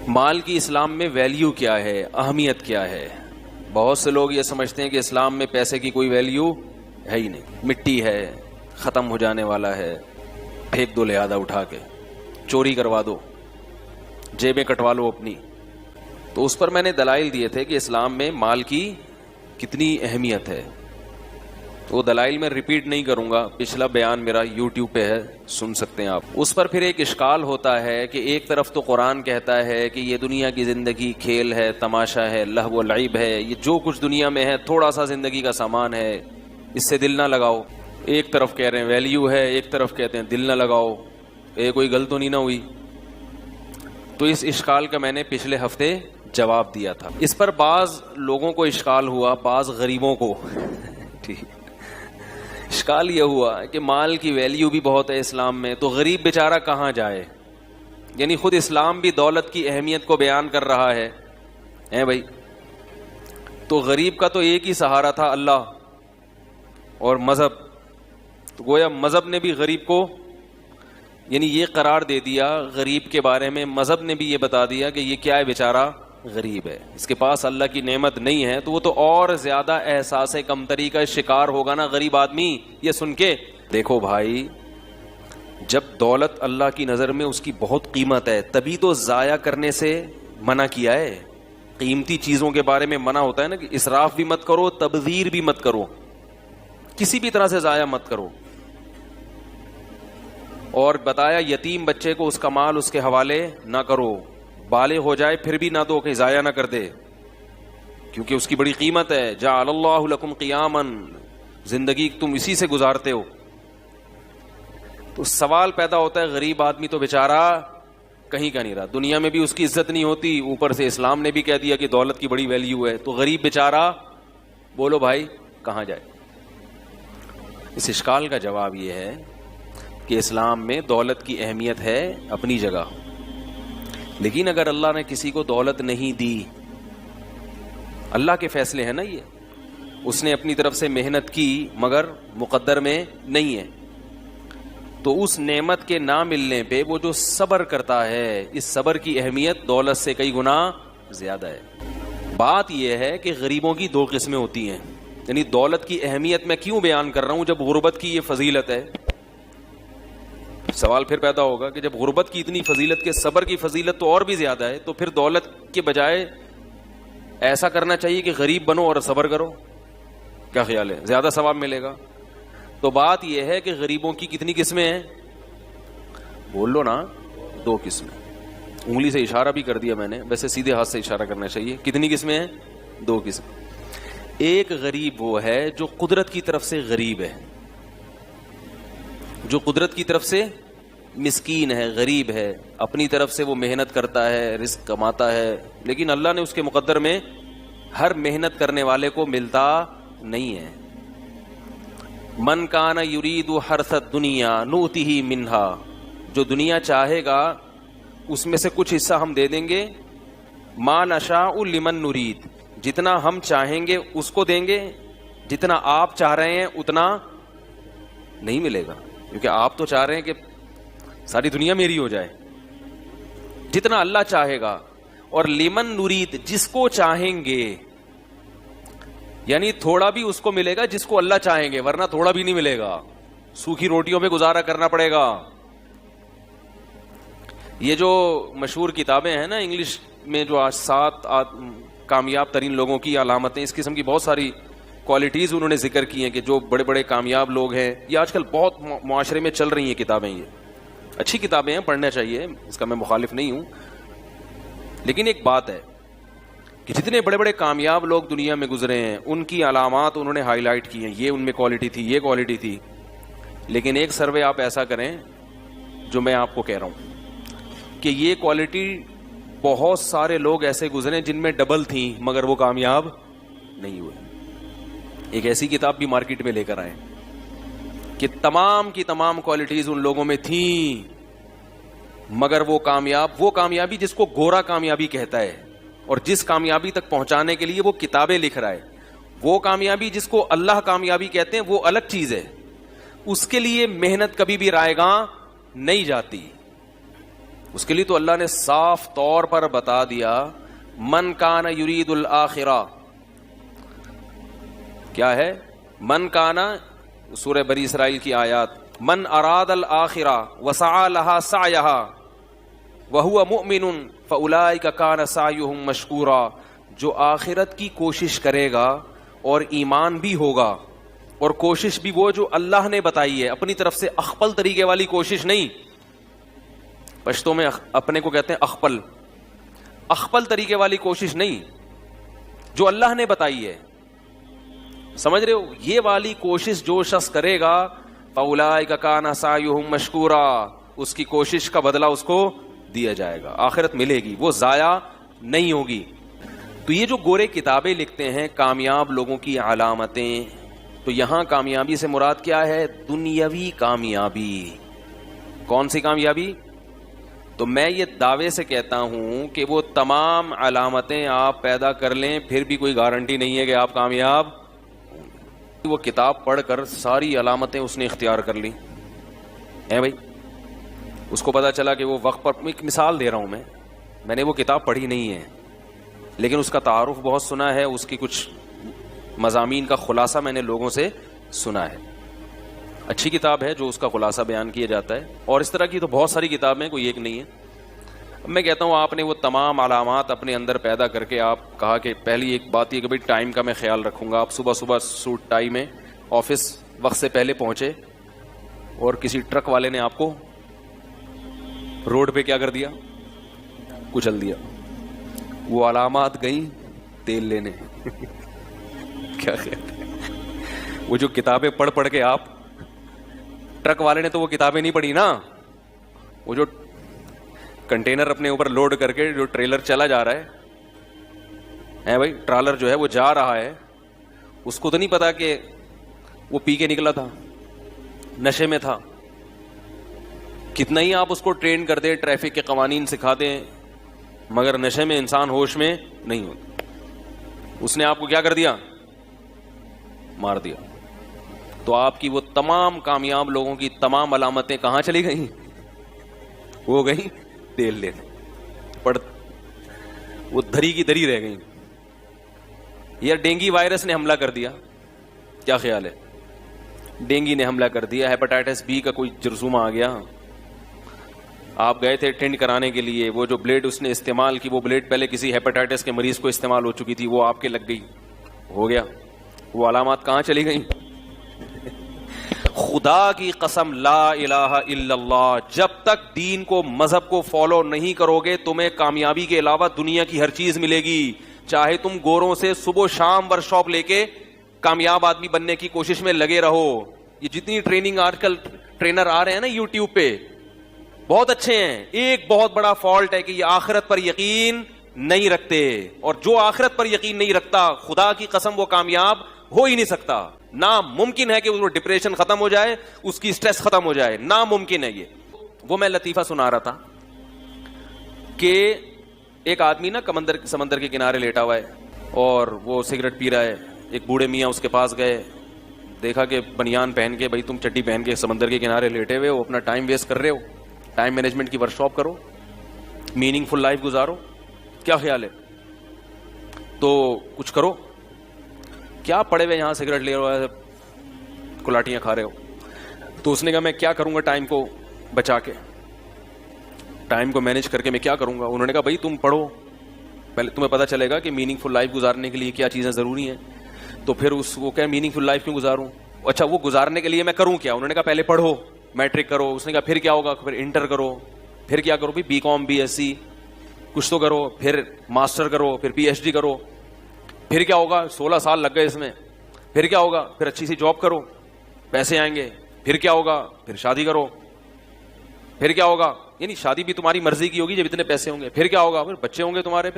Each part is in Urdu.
مال کی اسلام میں ویلیو کیا ہے، اہمیت کیا ہے؟ بہت سے لوگ یہ سمجھتے ہیں کہ اسلام میں پیسے کی کوئی ویلیو ہے ہی نہیں، مٹی ہے، ختم ہو جانے والا ہے، پھینک دو لہذا اٹھا کے، چوری کروا دو، جیبیں کٹوا لو اپنی۔ تو اس پر میں نے دلائل دیے تھے کہ اسلام میں مال کی کتنی اہمیت ہے، تو وہ دلائل میں ریپیٹ نہیں کروں گا، پچھلا بیان میرا یوٹیوب پہ ہے، سن سکتے ہیں آپ۔ اس پر پھر ایک اشکال ہوتا ہے کہ ایک طرف تو قرآن کہتا ہے کہ یہ دنیا کی زندگی کھیل ہے، تماشا ہے، لہو و لعب ہے، یہ جو کچھ دنیا میں ہے تھوڑا سا زندگی کا سامان ہے، اس سے دل نہ لگاؤ۔ ایک طرف کہہ رہے ہیں ویلیو ہے، ایک طرف کہتے ہیں دل نہ لگاؤ، کوئی غلط تو نہیں نہ ہوئی؟ تو اس اشکال کا میں نے پچھلے ہفتے جواب دیا تھا۔ اس پر بعض لوگوں کو اشکال ہوا، بعض غریبوں کو ٹھیک، اشکال یہ ہوا کہ مال کی ویلیو بھی بہت ہے اسلام میں، تو غریب بیچارہ کہاں جائے؟ یعنی خود اسلام بھی دولت کی اہمیت کو بیان کر رہا ہے بھائی، تو غریب کا تو ایک ہی سہارا تھا، اللہ اور مذہب، تو گویا مذہب نے بھی غریب کو یعنی یہ قرار دے دیا غریب کے بارے میں، مذہب نے بھی یہ بتا دیا کہ یہ کیا ہے، بیچارہ غریب ہے، اس کے پاس اللہ کی نعمت نہیں ہے، تو وہ تو اور زیادہ احساس کمتری کا شکار ہوگا نا غریب آدمی یہ سن کے۔ دیکھو بھائی، جب دولت اللہ کی نظر میں اس کی بہت قیمت ہے، تبھی تو ضائع کرنے سے منع کیا ہے۔ قیمتی چیزوں کے بارے میں منع ہوتا ہے نا کہ اسراف بھی مت کرو، تبذیر بھی مت کرو، کسی بھی طرح سے ضائع مت کرو۔ اور بتایا یتیم بچے کو اس کا مال اس کے حوالے نہ کرو، بالغ ہو جائے پھر بھی نہ دو کہ ضائع نہ کر دے، کیونکہ اس کی بڑی قیمت ہے۔ جعل اللہ لکم قیاما، زندگی تم اسی سے گزارتے ہو۔ تو سوال پیدا ہوتا ہے غریب آدمی تو بیچارہ کہیں کا نہیں رہا، دنیا میں بھی اس کی عزت نہیں ہوتی، اوپر سے اسلام نے بھی کہہ دیا کہ دولت کی بڑی ویلیو ہے، تو غریب بیچارہ بولو بھائی کہاں جائے؟ اس اشکال کا جواب یہ ہے کہ اسلام میں دولت کی اہمیت ہے اپنی جگہ، لیکن اگر اللہ نے کسی کو دولت نہیں دی، اللہ کے فیصلے ہیں نا یہ، اس نے اپنی طرف سے محنت کی مگر مقدر میں نہیں ہے، تو اس نعمت کے نہ ملنے پہ وہ جو صبر کرتا ہے، اس صبر کی اہمیت دولت سے کئی گنا زیادہ ہے۔ بات یہ ہے کہ غریبوں کی دو قسمیں ہوتی ہیں، یعنی دولت کی اہمیت میں کیوں بیان کر رہا ہوں جب غربت کی یہ فضیلت ہے؟ سوال پھر پیدا ہوگا کہ جب غربت کی اتنی فضیلت کے صبر کی فضیلت تو اور بھی زیادہ ہے، تو پھر دولت کے بجائے ایسا کرنا چاہیے کہ غریب بنو اور صبر کرو، کیا خیال ہے؟ زیادہ ثواب ملے گا۔ تو بات یہ ہے کہ غریبوں کی کتنی قسمیں ہیں؟ بول لو نا، دو قسمیں۔ انگلی سے اشارہ بھی کر دیا میں نے، ویسے سیدھے ہاتھ سے اشارہ کرنا چاہیے۔ کتنی قسمیں ہیں؟ دو قسم۔ ایک غریب وہ ہے جو قدرت کی طرف سے غریب ہے، جو قدرت کی طرف سے مسکین ہے، غریب ہے، اپنی طرف سے وہ محنت کرتا ہے، رزق کماتا ہے، لیکن اللہ نے اس کے مقدر میں ہر محنت کرنے والے کو ملتا نہیں ہے۔ من کان یرید حرث الدنیا نؤتہ منہا، جو دنیا چاہے گا اس میں سے کچھ حصہ ہم دے دیں گے، ما نشاء لمن نرید، جتنا ہم چاہیں گے اس کو دیں گے، جتنا آپ چاہ رہے ہیں اتنا نہیں ملے گا، کیونکہ آپ تو چاہ رہے ہیں کہ ساری دنیا میری ہو جائے، جتنا اللہ چاہے گا۔ اور لمن نرید، جس کو چاہیں گے، یعنی تھوڑا بھی اس کو ملے گا جس کو اللہ چاہیں گے، ورنہ تھوڑا بھی نہیں ملے گا، سوکھی روٹیوں پہ گزارا کرنا پڑے گا۔ یہ جو مشہور کتابیں ہیں نا انگلش میں، جو آج 7 کامیاب ترین لوگوں کی علامتیں، اس قسم کی بہت ساری کوالٹیز انہوں نے ذکر کی ہیں کہ جو بڑے بڑے کامیاب لوگ ہیں، یہ آج کل بہت معاشرے میں چل رہی ہیں کتابیں، یہ اچھی کتابیں ہیں، پڑھنا چاہیے، اس کا میں مخالف نہیں ہوں، لیکن ایک بات ہے کہ جتنے بڑے بڑے کامیاب لوگ دنیا میں گزرے ہیں ان کی علامات انہوں نے ہائی لائٹ کی ہیں، یہ ان میں کوالٹی تھی، یہ کوالٹی تھی، لیکن ایک سروے آپ ایسا کریں جو میں آپ کو کہہ رہا ہوں کہ یہ کوالٹی بہت سارے لوگ ایسے گزرے جن میں ڈبل تھیں مگر وہ کامیاب نہیں ہوئے۔ ایک ایسی کتاب بھی مارکیٹ میں لے کر آئے کہ تمام کی تمام کوالٹیز ان لوگوں میں تھیں مگر وہ کامیابی جس کو گورا کامیابی کہتا ہے، اور جس کامیابی تک پہنچانے کے لیے وہ کتابیں لکھ رہا ہے، وہ کامیابی جس کو اللہ کامیابی کہتے ہیں وہ الگ چیز ہے، اس کے لیے محنت کبھی بھی رائے گاں نہیں جاتی۔ اس کے لیے تو اللہ نے صاف طور پر بتا دیا من کان یرید الآخرہ. کیا ہے من کانا؟ سورہ بنی اسرائیل کی آیات. من اراد الآخرہ وسعى لها سعیها وهو مؤمن فاولئک کان سعیهم مشکورا. جو آخرت کی کوشش کرے گا اور ایمان بھی ہوگا، اور کوشش بھی وہ جو اللہ نے بتائی ہے، اپنی طرف سے اخپل طریقے والی کوشش نہیں. پشتوں میں اپنے کو کہتے ہیں اخپل. اخپل طریقے والی کوشش نہیں، جو اللہ نے بتائی ہے. سمجھ رہے ہو؟ یہ والی کوشش جو شخص کرے گا فاولئک کان سعیہم مشکورا، اس کی کوشش کا بدلہ اس کو دیا جائے گا، آخرت ملے گی، وہ ضائع نہیں ہوگی. تو یہ جو گورے کتابیں لکھتے ہیں کامیاب لوگوں کی علامتیں، تو یہاں کامیابی سے مراد کیا ہے؟ دنیاوی کامیابی. کون سی کامیابی؟ تو میں یہ دعوے سے کہتا ہوں کہ وہ تمام علامتیں آپ پیدا کر لیں پھر بھی کوئی گارنٹی نہیں ہے کہ آپ کامیاب. وہ کتاب پڑھ کر ساری علامتیں اس نے اختیار کر لی ہیں بھائی. اس کو پتا چلا کہ وہ وقت پر، ایک مثال دے رہا ہوں میں نے وہ کتاب پڑھی نہیں ہے لیکن اس کا تعارف بہت سنا ہے، اس کی کچھ مضامین کا خلاصہ میں نے لوگوں سے سنا ہے. اچھی کتاب ہے جو اس کا خلاصہ بیان کیا جاتا ہے، اور اس طرح کی تو بہت ساری کتابیں ہیں، کوئی ایک نہیں ہے. میں کہتا ہوں آپ نے وہ تمام علامات اپنے اندر پیدا کر کے آپ کہا کہ پہلی ایک بات یہ کہ بھائی ٹائم کا میں خیال رکھوں گا. آپ صبح سوٹ ٹائی میں آفس وقت سے پہلے پہنچے اور کسی ٹرک والے نے آپ کو روڈ پہ کیا کر دیا؟ کچل دیا. وہ علامات گئیں تیل لینے. کیا خیال؟ وہ جو کتابیں پڑھ کے آپ، ٹرک والے نے تو وہ کتابیں نہیں پڑھی نا، وہ جو کنٹینر اپنے اوپر لوڈ کر کے جو ٹریلر چلا جا رہا ہے بھائی، ٹرالر جو ہے وہ جا رہا ہے، اس کو تو نہیں پتا کہ وہ پی کے نکلا تھا، نشے میں تھا. کتنا ہی آپ اس کو ٹرین کر دیں، ٹریفک کے قوانین سکھا دیں، مگر نشے میں انسان ہوش میں نہیں ہوتا. اس نے آپ کو کیا کر دیا؟ مار دیا. تو آپ کی وہ تمام کامیاب لوگوں کی تمام علامتیں کہاں چلی گئیں؟ وہ گئیں تیل لینے. وہ دھری کی دھری رہ گئیں. یا ڈینگی وائرس نے حملہ کر دیا. کیا خیال ہے؟ ڈینگی نے حملہ کر دیا، ہیپاٹائٹس بی کا کوئی جرثومہ آ گیا، آپ گئے تھے ٹینڈ کرانے کے لیے، وہ جو بلیڈ اس نے استعمال کی، وہ بلیڈ پہلے کسی ہیپاٹائٹس کے مریض کو استعمال ہو چکی تھی، وہ آپ کے لگ گئی، ہو گیا. وہ علامات کہاں چلی گئیں؟ خدا کی قسم لا الہ الا اللہ، جب تک دین کو، مذہب کو فالو نہیں کرو گے تمہیں کامیابی کے علاوہ دنیا کی ہر چیز ملے گی. چاہے تم گوروں سے صبح شام ورک شاپ لے کے کامیاب آدمی بننے کی کوشش میں لگے رہو. یہ جتنی ٹریننگ آج کل ٹرینر آ رہے ہیں نا یوٹیوب پہ، بہت اچھے ہیں. ایک بہت بڑا فالٹ ہے کہ یہ آخرت پر یقین نہیں رکھتے، اور جو آخرت پر یقین نہیں رکھتا خدا کی قسم وہ کامیاب ہو ہی نہیں سکتا. ناممکن ہے کہ وہ ڈپریشن ختم ہو جائے، اس کی سٹریس ختم ہو جائے، ناممکن ہے یہ. وہ میں لطیفہ سنا رہا تھا کہ ایک آدمی نا سمندر کے کنارے لیٹا ہوا ہے اور وہ سگریٹ پی رہا ہے. ایک بوڑھے میاں اس کے پاس گئے، دیکھا کہ بنیان پہن کے، بھائی تم چٹی پہن کے سمندر کے کنارے لیٹے ہوئے ہو، اپنا ٹائم ویسٹ کر رہے ہو، ٹائم مینجمنٹ کی ورک شاپ کرو، میننگ فل لائف گزارو. کیا خیال ہے؟ تو کچھ کرو. کیا پڑے ہوئے یہاں سگریٹ لے رہے ہو، کلاٹیاں کھا رہے ہو؟ تو اس نے کہا میں کیا کروں گا ٹائم کو بچا کے، ٹائم کو مینج کر کے میں کیا کروں گا. انہوں نے کہا بھائی تم پڑھو، پہلے تمہیں پتہ چلے گا کہ میننگ فل لائف گزارنے کے لیے کیا چیزیں ضروری ہیں. تو پھر اس کو کیا میننگ فل لائف کیوں گزاروں؟ اچھا وہ گزارنے کے لیے میں کروں کیا؟ انہوں نے کہا پہلے پڑھو، میٹرک کرو. اس نے کہا پھر کیا ہوگا؟ پھر انٹر کرو. پھر کیا کرو؟ B com B S C کچھ تو کرو، پھر ماسٹر کرو، پھر پی ایچ ڈی کرو. پھر کیا ہوگا؟ 16 سال لگ گئے اس میں. پھر کیا ہوگا؟ پھر اچھی سی جاب کرو، پیسے آئیں گے. پھر کیا ہوگا؟ پھر شادی کرو. پھر کیا ہوگا؟ یعنی شادی بھی تمہاری مرضی کی ہوگی جب اتنے پیسے ہوں گے. پھر کیا ہوگا؟ پھر بچے ہوں گے تمہارے.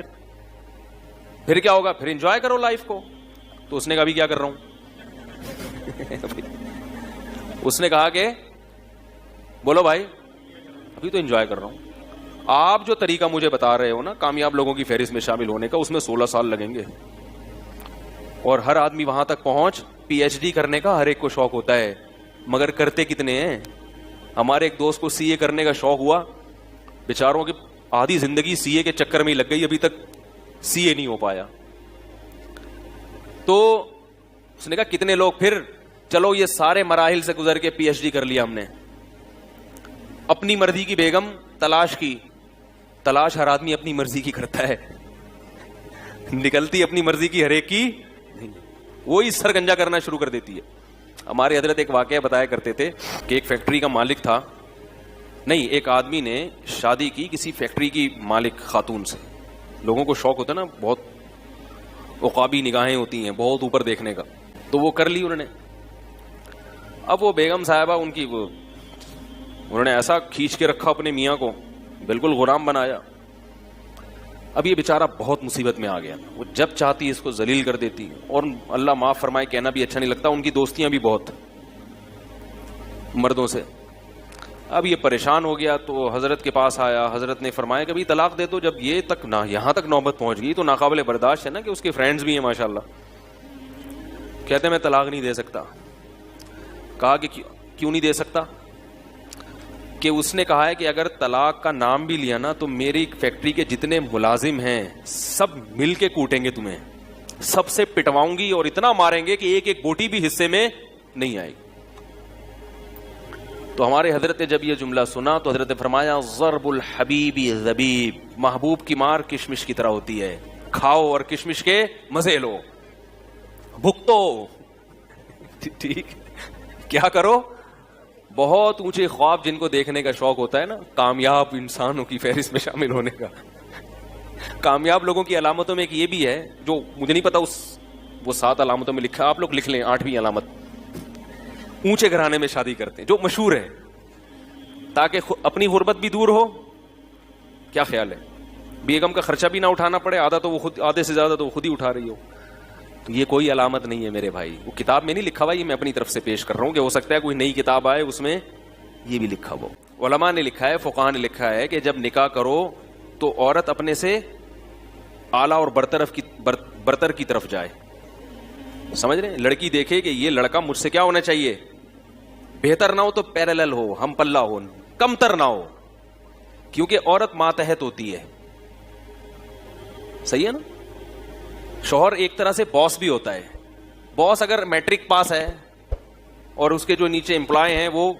پھر کیا ہوگا؟ پھر انجوائے کرو لائف کو. تو اس نے کہا ابھی کیا کر رہا ہوں؟ اس نے کہا کہ بولو بھائی ابھی تو انجوائے کر رہا ہوں. آپ جو طریقہ مجھے بتا رہے ہو نا کامیاب لوگوں کی فہرست میں شامل ہونے کا، اس میں 16 سال لگیں گے. اور ہر آدمی وہاں تک پہنچ، پی ایچ ڈی کرنے کا ہر ایک کو شوق ہوتا ہے، مگر کرتے کتنے ہیں؟ ہمارے ایک دوست کو سی اے کرنے کا شوق ہوا، بیچاروں کی آدھی زندگی سی اے کے چکر میں ہی لگ گئی, ابھی تک سی اے نہیں ہو پایا. تو اس نے کہا کتنے لوگ, پھر چلو یہ سارے مراحل سے گزر کے پی ایچ ڈی کر لیا ہم نے, اپنی مرضی کی بیگم تلاش کی. تلاش ہر آدمی اپنی مرضی کی کرتا ہے, نکلتی اپنی مرضی کی ہر ایک کی, وہی سرگنجا کرنا شروع کر دیتی ہے. ہمارے حضرت ایک واقعہ بتایا کرتے تھے کہ ایک فیکٹری کا مالک تھا, نہیں ایک آدمی نے شادی کی کسی فیکٹری کی مالک خاتون سے. لوگوں کو شوق ہوتا ہے نا, بہت عقابی نگاہیں ہوتی ہیں, بہت اوپر دیکھنے کا, تو وہ کر لی انہوں نے. اب وہ بیگم صاحبہ ان کی, وہ انہوں نے ایسا کھینچ کے رکھا اپنے میاں کو, بالکل غلام بنایا. اب یہ بیچارہ بہت مصیبت میں آ گیا, وہ جب چاہتی اس کو ذلیل کر دیتی, اور اللہ معاف فرمائے کہنا بھی اچھا نہیں لگتا, ان کی دوستیاں بھی بہت مردوں سے. اب یہ پریشان ہو گیا تو حضرت کے پاس آیا. حضرت نے فرمایا کہ بھائی طلاق دے دو. جب یہ تک نہ یہاں تک نوبت پہنچ گئی تو ناقابل برداشت ہے نا, کہ اس کے فرینڈز بھی ہیں ماشاءاللہ, کہتے میں طلاق نہیں دے سکتا. کہا کہ کیوں نہیں دے سکتا؟ کہ اس نے کہا ہے کہ اگر طلاق کا نام بھی لیا نا تو میری فیکٹری کے جتنے ملازم ہیں سب مل کے کوٹیں گے تمہیں, سب سے پٹواؤں گی اور اتنا ماریں گے کہ ایک ایک بوٹی بھی حصے میں نہیں آئے گی. تو ہمارے حضرت نے جب یہ جملہ سنا تو حضرت نے فرمایا ضرب الحبیب زبیب, محبوب کی مار کشمش کی طرح ہوتی ہے, کھاؤ اور کشمش کے مزے لو, بھگتو. ٹھیک, کیا کرو؟ بہت اونچے خواب جن کو دیکھنے کا شوق ہوتا ہے نا, کامیاب انسانوں کی فہرست میں شامل ہونے کا. کامیاب لوگوں کی علامتوں میں ایک یہ بھی ہے جو مجھے نہیں پتا, وہ 7 علامتوں میں لکھا, آپ لوگ لکھ لیں 8ویں علامت, اونچے گھرانے میں شادی کرتے ہیں, جو مشہور ہے, تاکہ اپنی غربت بھی دور ہو. کیا خیال ہے؟ بیگم کا خرچہ بھی نہ اٹھانا پڑے, آدھا تو وہ خود, آدھے سے زیادہ تو وہ خود ہی اٹھا رہی ہو. تو یہ کوئی علامت نہیں ہے میرے بھائی, وہ کتاب میں نہیں لکھا ہوا, یہ میں اپنی طرف سے پیش کر رہا ہوں کہ ہو سکتا ہے کوئی نئی کتاب آئے اس میں یہ بھی لکھا ہو. علماء نے لکھا ہے, فقہاء نے لکھا ہے کہ جب نکاح کرو تو عورت اپنے سے اعلیٰ اور برتر کی طرف جائے. سمجھ رہے ہیں؟ لڑکی دیکھے کہ یہ لڑکا مجھ سے کیا ہونا چاہیے, بہتر نہ ہو تو پیرالل ہو, ہم پلہ ہو, کمتر نہ ہو, کیونکہ عورت ماتحت ہوتی ہے. صحیح ہے نا؟ شوہر ایک طرح سے باس بھی ہوتا ہے. باس اگر میٹرک پاس ہے اور اس کے جو نیچے امپلائی ہیں وہ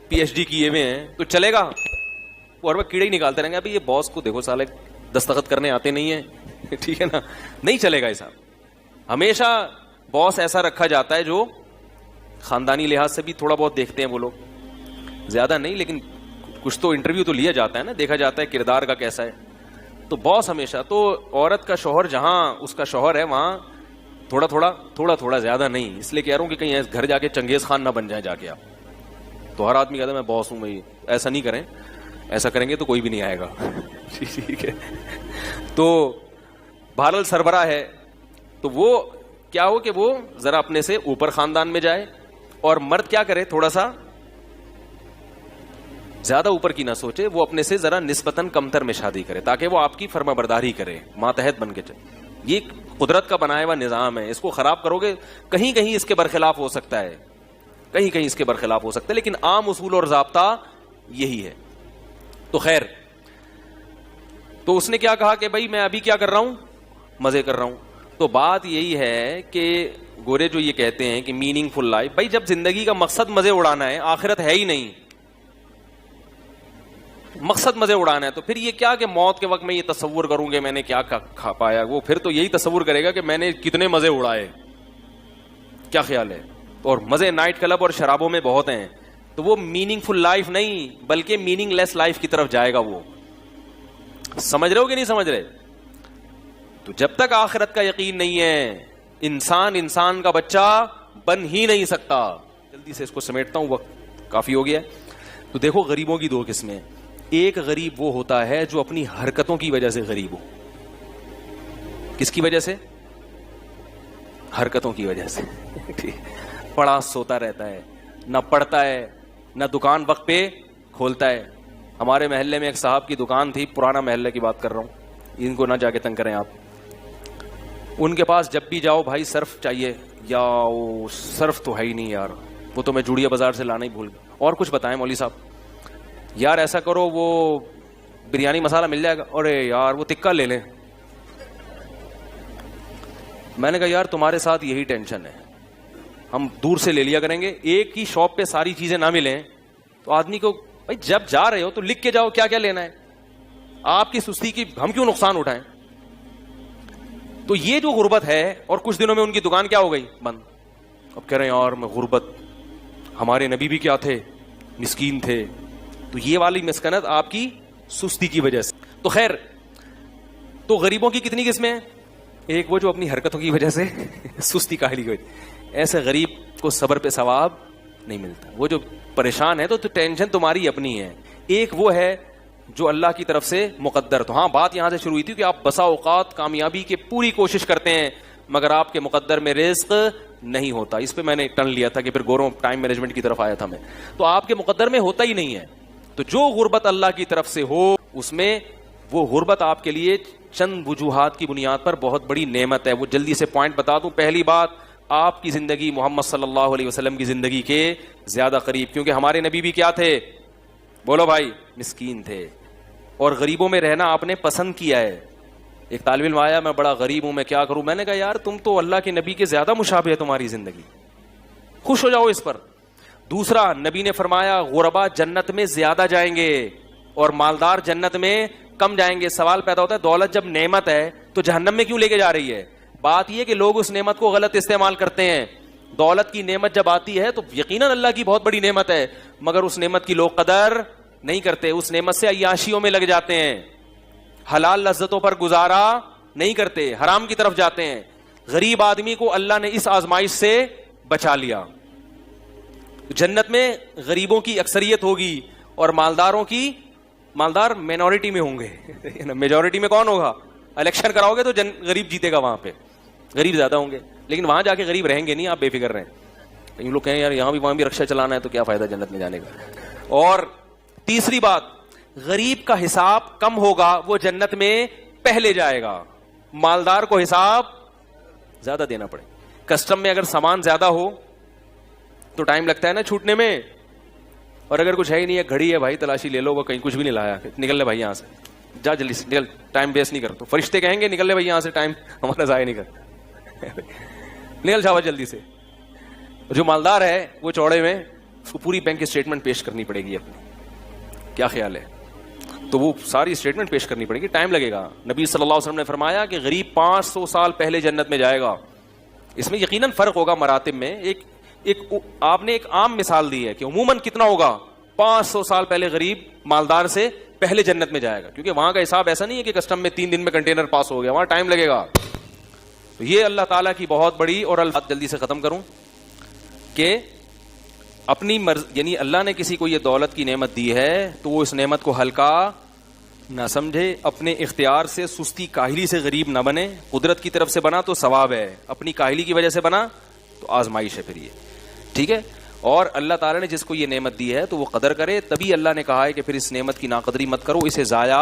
پی ایچ ڈی کیے ہوئے ہیں تو چلے گا؟ وہ ہر وقت کیڑے ہی نکالتے رہیں گے, ابھی یہ باس کو دیکھو سالے دستخط کرنے آتے نہیں ہیں. ٹھیک ہے نا, نہیں چلے گا ایسا. ہمیشہ باس ایسا رکھا جاتا ہے جو خاندانی لحاظ سے بھی تھوڑا بہت دیکھتے ہیں وہ لوگ, زیادہ نہیں, لیکن کچھ تو انٹرویو تو لیا جاتا ہے نا, دیکھا جاتا ہے کردار کا کیسا ہے. تو باس ہمیشہ, تو عورت کا شوہر جہاں اس کا شوہر ہے وہاں تھوڑا تھوڑا زیادہ نہیں. اس لیے کہہ رہا ہوں کہ کہیں گھر جا کے چنگیز خان نہ بن جائیں جا کے آپ. تو ہر آدمی کہتا ہے میں باس ہوں بھائی, ایسا نہیں کریں, ایسا کریں گے تو کوئی بھی نہیں آئے گا. ٹھیک ہے, تو بہرحال سربراہ ہے, تو وہ کیا ہو کہ وہ ذرا اپنے سے اوپر خاندان میں جائے, اور مرد کیا کرے, تھوڑا سا زیادہ اوپر کی نہ سوچے, وہ اپنے سے ذرا نسبتاً کمتر میں شادی کرے تاکہ وہ آپ کی فرما برداری کرے, ماتحت بن کے چلے. یہ قدرت کا بنایا ہوا نظام ہے, اس کو خراب کرو گے کہیں کہیں اس کے برخلاف ہو سکتا ہے, کہیں کہیں اس کے برخلاف ہو سکتا ہے, لیکن عام اصول اور ضابطہ یہی ہے. تو خیر, تو اس نے کیا کہا کہ بھائی میں ابھی کیا کر رہا ہوں, مزے کر رہا ہوں. تو بات یہی ہے کہ گورے جو یہ کہتے ہیں کہ میننگ فل لائف, بھائی جب زندگی کا مقصد مزے اڑانا ہے, آخرت ہے ہی نہیں, مقصد مزے اڑانا ہے, تو پھر یہ کیا کہ موت کے وقت میں یہ تصور کروں گے میں نے کیا کھا پایا, وہ پھر تو یہی تصور کرے گا کہ میں نے کتنے مزے اڑائے. کیا خیال ہے؟ اور مزے نائٹ کلب اور شرابوں میں بہت ہیں, تو وہ میننگ فل لائف نہیں بلکہ میننگ لیس لائف کی طرف جائے گا. وہ سمجھ رہے ہو کہ نہیں سمجھ رہے؟ تو جب تک آخرت کا یقین نہیں ہے انسان کا بچہ بن ہی نہیں سکتا. جلدی سے اس کو سمیٹتا ہوں, وقت کافی ہو گیا. تو دیکھو غریبوں کی 2 قسمیں. ایک غریب وہ ہوتا ہے جو اپنی حرکتوں کی وجہ سے غریب ہو. کس کی وجہ سے؟ حرکتوں کی وجہ سے. پڑا سوتا رہتا ہے, نہ پڑھتا ہے, نہ دکان وقت پہ کھولتا ہے. ہمارے محلے میں ایک صاحب کی دکان تھی, پرانا محلے کی بات کر رہا ہوں, ان کو نہ جا کے تنگ کریں آپ. ان کے پاس جب بھی جاؤ بھائی صرف چاہیے, یا صرف تو ہے ہی نہیں یار, وہ تو میں جوڑیا بازار سے لانا ہی بھول گیا. اور کچھ بتائیں مولوی صاحب, یار ایسا کرو وہ بریانی مسالہ مل جائے گا، ارے یار وہ تکہ لے لیں. میں نے کہا یار تمہارے ساتھ یہی ٹینشن ہے، ہم دور سے لے لیا کریں گے. ایک ہی شاپ پہ ساری چیزیں نہ ملیں تو آدمی کو بھائی جب جا رہے ہو تو لکھ کے جاؤ کیا کیا لینا ہے. آپ کی سستی کی ہم کیوں نقصان اٹھائیں. تو یہ جو غربت ہے، اور کچھ دنوں میں ان کی دکان کیا ہو گئی؟ بند. اب کہہ رہے ہیں یار میں غربت، ہمارے نبی بھی کیا تھے؟ مسکین تھے. تو یہ والی مسکنت آپ کی سستی کی وجہ سے. تو خیر، تو غریبوں کی کتنی قسمیں ہیں؟ ایک وہ جو اپنی حرکتوں کی وجہ سے سستی کاہلی کی وجہ، ایسے غریب کو صبر پہ ثواب نہیں ملتا. وہ جو پریشان ہے تو ٹینشن تمہاری اپنی ہے. ایک وہ ہے جو اللہ کی طرف سے مقدر. تو ہاں بات یہاں سے شروع ہوئی تھی کہ آپ بسا اوقات کامیابی کی پوری کوشش کرتے ہیں مگر آپ کے مقدر میں رزق نہیں ہوتا. اس پہ میں نے ٹن لیا تھا کہ پھر گوروں ٹائم مینجمنٹ کی طرف آیا تھا میں. تو آپ کے مقدر میں ہوتا ہی نہیں ہے. تو جو غربت اللہ کی طرف سے ہو اس میں وہ غربت آپ کے لیے چند وجوہات کی بنیاد پر بہت بڑی نعمت ہے. وہ جلدی سے پوائنٹ بتا دوں. پہلی بات، آپ کی زندگی محمد صلی اللہ علیہ وسلم کی زندگی کے زیادہ قریب، کیونکہ ہمارے نبی بھی کیا تھے؟ بولو بھائی، مسکین تھے. اور غریبوں میں رہنا آپ نے پسند کیا ہے. ایک طالب علم آیا، میں بڑا غریب ہوں، میں کیا کروں؟ میں نے کہا یار تم تو اللہ کے نبی کے زیادہ مشابہ ہے تمہاری زندگی، خوش ہو جاؤ اس پر. دوسرا، نبی نے فرمایا غربا جنت میں زیادہ جائیں گے اور مالدار جنت میں کم جائیں گے. سوال پیدا ہوتا ہے دولت جب نعمت ہے تو جہنم میں کیوں لے کے جا رہی ہے؟ بات یہ کہ لوگ اس نعمت کو غلط استعمال کرتے ہیں. دولت کی نعمت جب آتی ہے تو یقیناً اللہ کی بہت بڑی نعمت ہے، مگر اس نعمت کی لوگ قدر نہیں کرتے. اس نعمت سے عیاشیوں میں لگ جاتے ہیں، حلال لذتوں پر گزارا نہیں کرتے، حرام کی طرف جاتے ہیں. غریب آدمی کو اللہ نے اس آزمائش سے بچا لیا. جنت میں غریبوں کی اکثریت ہوگی اور مالداروں کی، مالدار مینورٹی میں ہوں گے. میجورٹی میں کون ہوگا؟ الیکشن کراؤ گے تو غریب جیتے گا، وہاں پہ غریب زیادہ ہوں گے. لیکن وہاں جا کے غریب رہیں گے نہیں، آپ بے فکر رہیں. ان لوگ کہیں یار یہاں بھی وہاں بھی رکشہ چلانا ہے تو کیا فائدہ جنت میں جانے کا. اور تیسری بات، غریب کا حساب کم ہوگا، وہ جنت میں پہلے جائے گا. مالدار کو حساب زیادہ دینا پڑے. کسٹم میں اگر سامان زیادہ ہو تو ٹائم لگتا ہے نا چھوٹنے میں، اور اگر کچھ ہے ہی نہیں ہے، گھڑی ہے بھائی تلاشی لے لو، وہ کہیں کچھ بھی نہیں لایا، نکل لے بھائی یہاں سے، جا جلدی سے نکل، ٹائم ویسٹ نہیں کر. تو فرشتے کہیں گے نکل لے بھائی یہاں سے، ٹائم ہمارا ضائع نہیں کر، نکل جاؤ جلدی سے. جو مالدار ہے وہ چوڑے میں اس کو پوری بینک اسٹیٹمنٹ پیش کرنی پڑے گی اپنی. کیا خیال ہے؟ تو وہ ساری اسٹیٹمنٹ پیش کرنی پڑے گی، ٹائم لگے گا. نبی صلی اللہ علیہ وسلم نے فرمایا کہ غریب 500 سال پہلے جنت میں جائے گا. اس میں یقیناً فرق ہوگا مراتب میں. آپ نے ایک عام مثال دی ہے کہ عموماً کتنا ہوگا؟ 500 سال پہلے غریب مالدار سے پہلے جنت میں جائے گا، کیونکہ وہاں کا حساب ایسا نہیں ہے کہ کسٹم میں 3 دن میں کنٹینر پاس ہو گیا، وہاں ٹائم لگے گا. تو یہ اللہ تعالیٰ کی بہت بڑی. اور اللہ جلدی سے ختم کروں کہ اپنی یعنی اللہ نے کسی کو یہ دولت کی نعمت دی ہے تو وہ اس نعمت کو ہلکا نہ سمجھے. اپنے اختیار سے سستی کاہلی سے غریب نہ بنے. قدرت کی طرف سے بنا تو ثواب ہے، اپنی کاہلی کی وجہ سے بنا تو آزمائش ہے پھر یہ. ٹھیک ہے. اور اللہ تعالیٰ نے جس کو یہ نعمت دی ہے تو وہ قدر کرے. تبھی اللہ نے کہا ہے کہ پھر اس نعمت کی ناقدری مت کرو، اسے ضائع